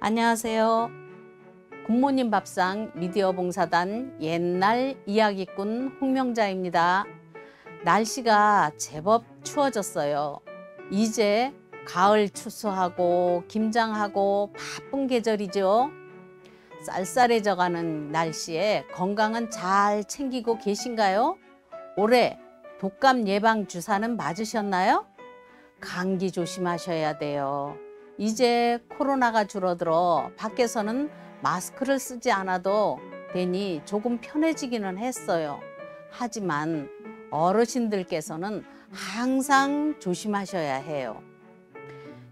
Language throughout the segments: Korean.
안녕하세요. 굿모닝 밥상 미디어 봉사단 옛날 이야기꾼 홍명자입니다. 날씨가 제법 추워졌어요. 이제 가을 추수하고 김장하고 바쁜 계절이죠. 쌀쌀해져가는 날씨에 건강은 잘 챙기고 계신가요? 올해 독감 예방 주사는 맞으셨나요? 감기 조심하셔야 돼요. 이제 코로나가 줄어들어 밖에서는 마스크를 쓰지 않아도 되니 조금 편해지기는 했어요. 하지만 어르신들께서는 항상 조심하셔야 해요.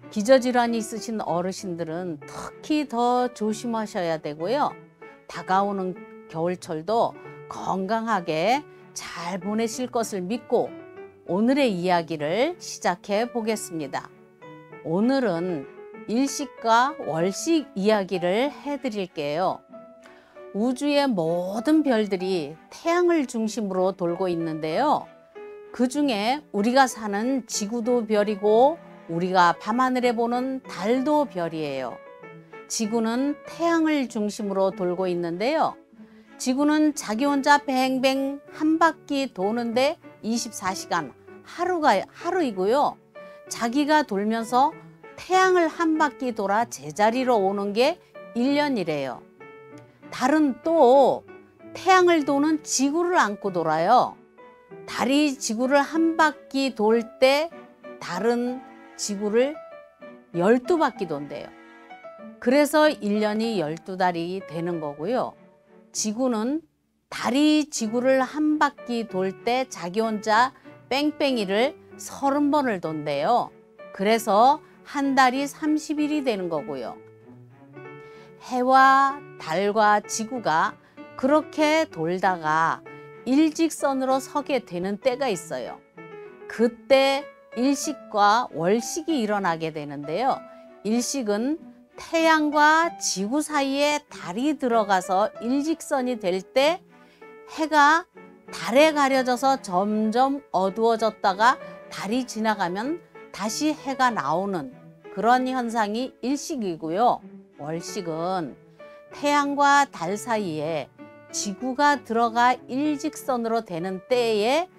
기저질환이 있으신 어르신들은 특히 더 조심하셔야 되고요. 다가오는 겨울철도 건강하게 잘 보내실 것을 믿고 오늘의 이야기를 시작해 보겠습니다. 오늘은 일식과 월식 이야기를 해드릴게요. 우주의 모든 별들이 태양을 중심으로 돌고 있는데요. 그 중에 우리가 사는 지구도 별이고 우리가 밤하늘에 보는 달도 별이에요. 지구는 태양을 중심으로 돌고 있는데요. 지구는 자기 혼자 뱅뱅 한 바퀴 도는데 24시간 하루이고요. 자기가 돌면서 태양을 한 바퀴 돌아 제자리로 오는 게 1년이래요. 달은 또 태양을 도는 지구를 안고 돌아요. 달이 지구를 한 바퀴 돌 때 달은 지구를 12바퀴 돈대요. 그래서 1년이 12달이 되는 거고요. 지구는 달이 지구를 한 바퀴 돌 때 자기 혼자 뺑뺑이를 30번을 돈대요. 그래서 한 달이 30일이 되는 거고요. 해와 달과 지구가 그렇게 돌다가 일직선으로 서게 되는 때가 있어요. 그때 일식과 월식이 일어나게 되는데요. 일식은 태양과 지구 사이에 달이 들어가서 일직선이 될 때 해가 달에 가려져서 점점 어두워졌다가 달이 지나가면 다시 해가 나오는 그런 현상이 일식이고요. 월식은 태양과 달 사이에 지구가 들어가 일직선으로 되는 때에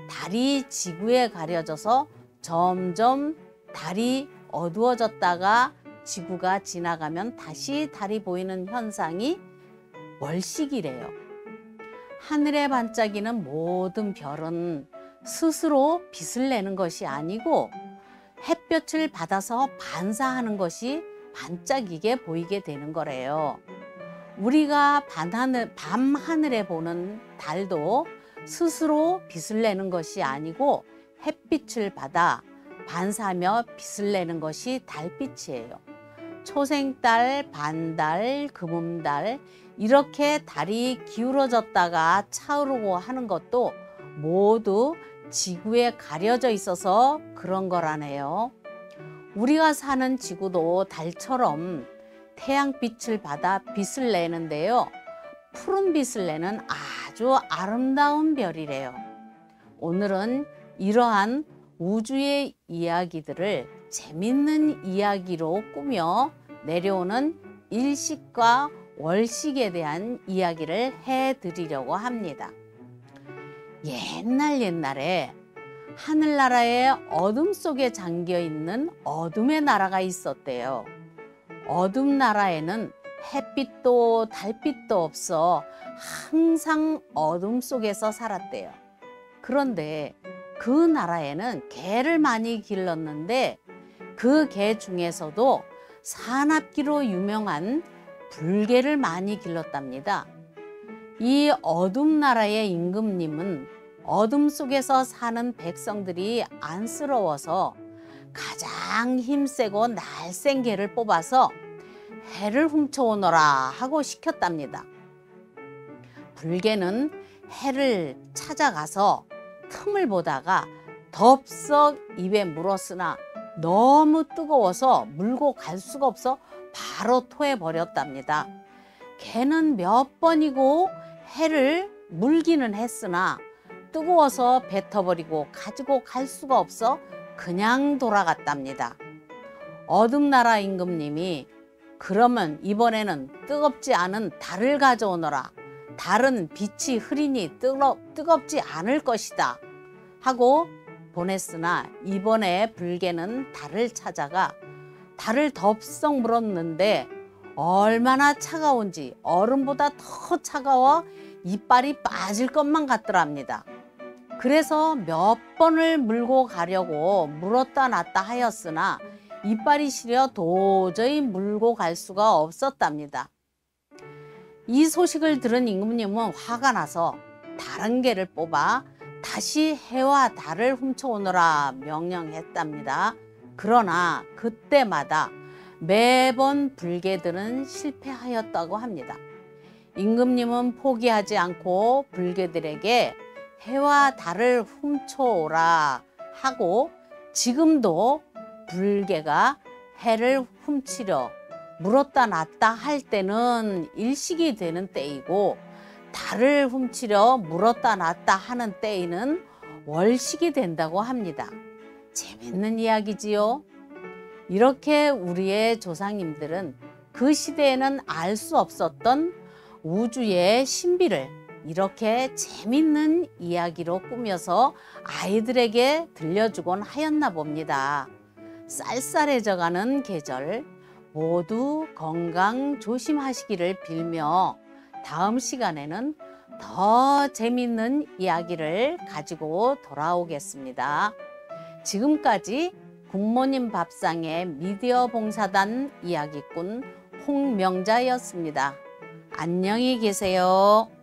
달이 지구에 가려져서 점점 달이 어두워졌다가 지구가 지나가면 다시 달이 보이는 현상이 월식이래요. 하늘에 반짝이는 모든 별은 스스로 빛을 내는 것이 아니고 햇볕을 받아서 반사하는 것이 반짝이게 보이게 되는 거래요. 우리가 밤하늘에 보는 달도 스스로 빛을 내는 것이 아니고 햇빛을 받아 반사하며 빛을 내는 것이 달빛이에요. 초생달, 반달, 금음달 이렇게 달이 기울어졌다가 차오르고 하는 것도 모두 지구에 가려져 있어서 그런 거라네요. 우리가 사는 지구도 달처럼 태양빛을 받아 빛을 내는데요. 푸른 빛을 내는 아주 아름다운 별이래요. 오늘은 이러한 우주의 이야기들을 재밌는 이야기로 꾸며 내려오는 일식과 월식에 대한 이야기를 해드리려고 합니다. 옛날에 하늘나라의 어둠 속에 잠겨있는 어둠의 나라가 있었대요. 어둠 나라에는 햇빛도 달빛도 없어 항상 어둠 속에서 살았대요. 그런데 그 나라에는 개를 많이 길렀는데 그 개 중에서도 사납기로 유명한 불개를 많이 길렀답니다. 이 어둠 나라의 임금님은 어둠 속에서 사는 백성들이 안쓰러워서 가장 힘세고 날쌘 개를 뽑아서 해를 훔쳐오너라 하고 시켰답니다. 불개는 해를 찾아가서 틈을 보다가 덥석 입에 물었으나 너무 뜨거워서 물고 갈 수가 없어 바로 토해버렸답니다. 개는 몇 번이고 해를 물기는 했으나 뜨거워서 뱉어버리고 가지고 갈 수가 없어 그냥 돌아갔답니다. 어둠나라 임금님이 그러면 이번에는 뜨겁지 않은 달을 가져오너라. 달은 빛이 흐리니 뜨겁지 않을 것이다. 하고 보냈으나 이번에 불개는 달을 찾아가 달을 덥석 물었는데 얼마나 차가운지 얼음보다 더 차가워 이빨이 빠질 것만 같더랍니다. 그래서 몇 번을 물고 가려고 물었다 놨다 하였으나 이빨이 시려 도저히 물고 갈 수가 없었답니다. 이 소식을 들은 임금님은 화가 나서 다른 개를 뽑아 다시 해와 달을 훔쳐오너라 명령했답니다. 그러나 그때마다 매번 불개들은 실패하였다고 합니다. 임금님은 포기하지 않고 불개들에게 해와 달을 훔쳐오라 하고 지금도 불개가 해를 훔치려 물었다 놨다 할 때는 일식이 되는 때이고 달을 훔치려 물었다 놨다 하는 때에는 월식이 된다고 합니다. 재밌는 이야기지요. 이렇게 우리의 조상님들은 그 시대에는 알 수 없었던 우주의 신비를 이렇게 재밌는 이야기로 꾸며서 아이들에게 들려주곤 하였나 봅니다. 쌀쌀해져가는 계절 모두 건강 조심하시기를 빌며 다음 시간에는 더 재밌는 이야기를 가지고 돌아오겠습니다. 지금까지 굿모닝 밥상의 미디어 봉사단 이야기꾼 홍명자였습니다. 안녕히 계세요.